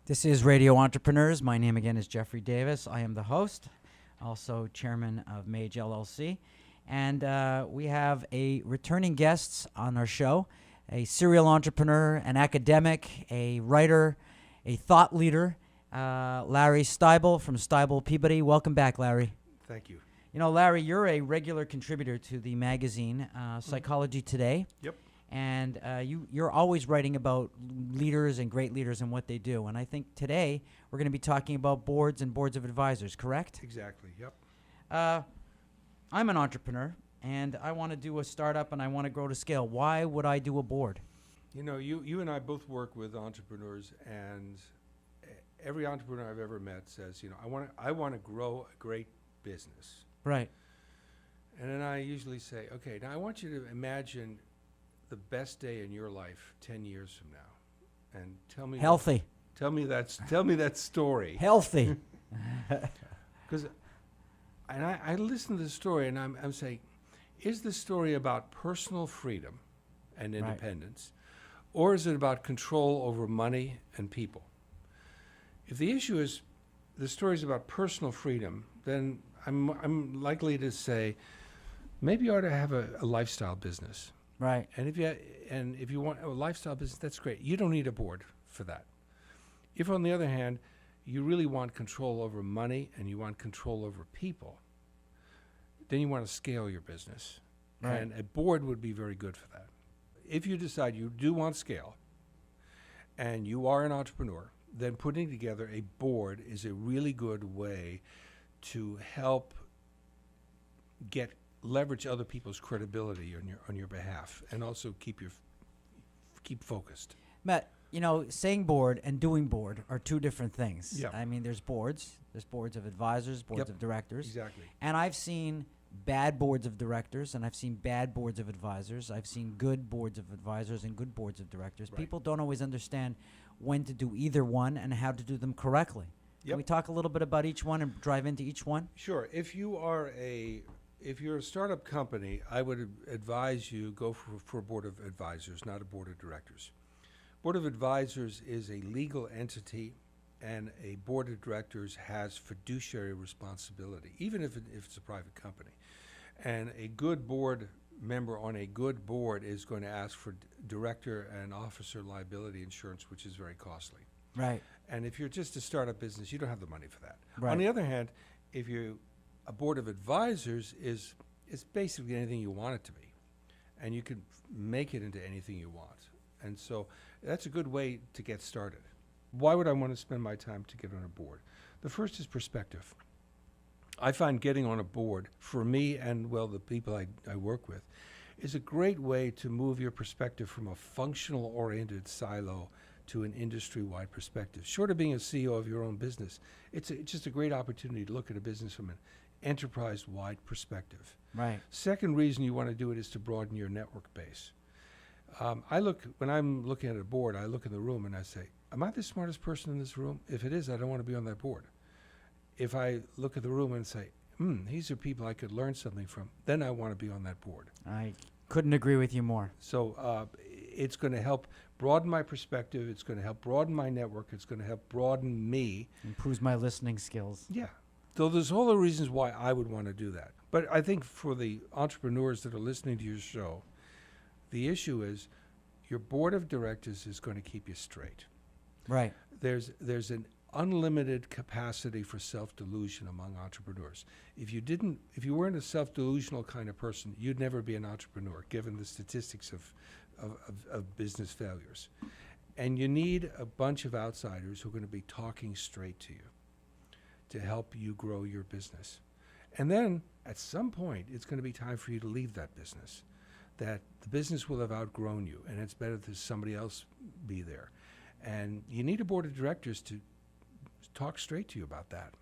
This is Radio Entrepreneurs. My name again is Jeffrey Davis. I am the host, also chairman of Mage LLC. And we have a returning guest on our show, a serial entrepreneur, an academic, a writer, a thought leader, Larry Stybel from Stybel Peabody. Welcome back, Larry. Thank you. You know, Larry, you're a regular contributor to the magazine Psychology Today. Yep. And you're always writing about leaders and great leaders and what they do. And I think today we're going to be talking about boards and boards of advisors, correct? Exactly, yep. I'm an entrepreneur, and I want to do a startup, and I want to grow to scale. Why would I do a board? You know, you and I both work with entrepreneurs, and every entrepreneur I've ever met says, you know, I want to grow a great business. Right. And then I usually say, okay, now I want you to imagine the best day in your life 10 years from now, and tell me Healthy. Tell me that story. Healthy. Because, and I listen to the story, and I'm saying, is the story about personal freedom and independence, or is it about control over money and people? If the issue is the story is about personal freedom, then I'm likely to say maybe you ought to have a lifestyle business. Right. And if you want a lifestyle business, that's great. You don't need a board for that. If, on the other hand, you really want control over money and you want control over people, then you want to scale your business. Right. And a board would be very good for that. If you decide you do want scale and you are an entrepreneur, then putting together a board is a really good way to help leverage other people's credibility on your behalf, and also keep focused. Matt, you know, saying board and doing board are two different things. Yep. I mean, there's boards of advisors, boards of directors. Exactly. And I've seen bad boards of directors, and I've seen bad boards of advisors. I've seen good boards of advisors and good boards of directors. Right. People don't always understand when to do either one and how to do them correctly. Yep. Can we talk a little bit about each one and drive into each one? Sure. If you're a startup company, I would advise you go for a board of advisors, not a board of directors. Board of advisors is a legal entity, and a board of directors has fiduciary responsibility, even if it's a private company. And a good board member on a good board is going to ask for director and officer liability insurance, which is very costly. Right. And if you're just a startup business, you don't have the money for that. Right. On the other hand, a board of advisors is basically anything you want it to be, and you can make it into anything you want. And so that's a good way to get started. Why would I want to spend my time to get on a board? The first is perspective. I find getting on a board, for me and, well, the people I work with, is a great way to move your perspective from a functional-oriented silo to an industry-wide perspective. Short of being a CEO of your own business, it's just a great opportunity to look at a business from an enterprise-wide perspective. Right. Second reason you want to do it is to broaden your network base. When I'm looking at a board, I look in the room and I say, am I the smartest person in this room? If it is, I don't want to be on that board. If I look at the room and say, these are people I could learn something from, then I want to be on that board. I couldn't agree with you more. So it's going to help broaden my perspective. It's going to help broaden my network. It's going to help broaden me. Improves my listening skills. Yeah. So there's all the reasons why I would want to do that. But I think for the entrepreneurs that are listening to your show, the issue is your board of directors is going to keep you straight. Right. There's an unlimited capacity for self-delusion among entrepreneurs. If you weren't a self-delusional kind of person, you'd never be an entrepreneur, given the statistics of business failures. And you need a bunch of outsiders who are going to be talking straight to you to help you grow your business. And then at some point, it's going to be time for you to leave that business, that the business will have outgrown you, and it's better that somebody else be there. And you need a board of directors to talk straight to you about that.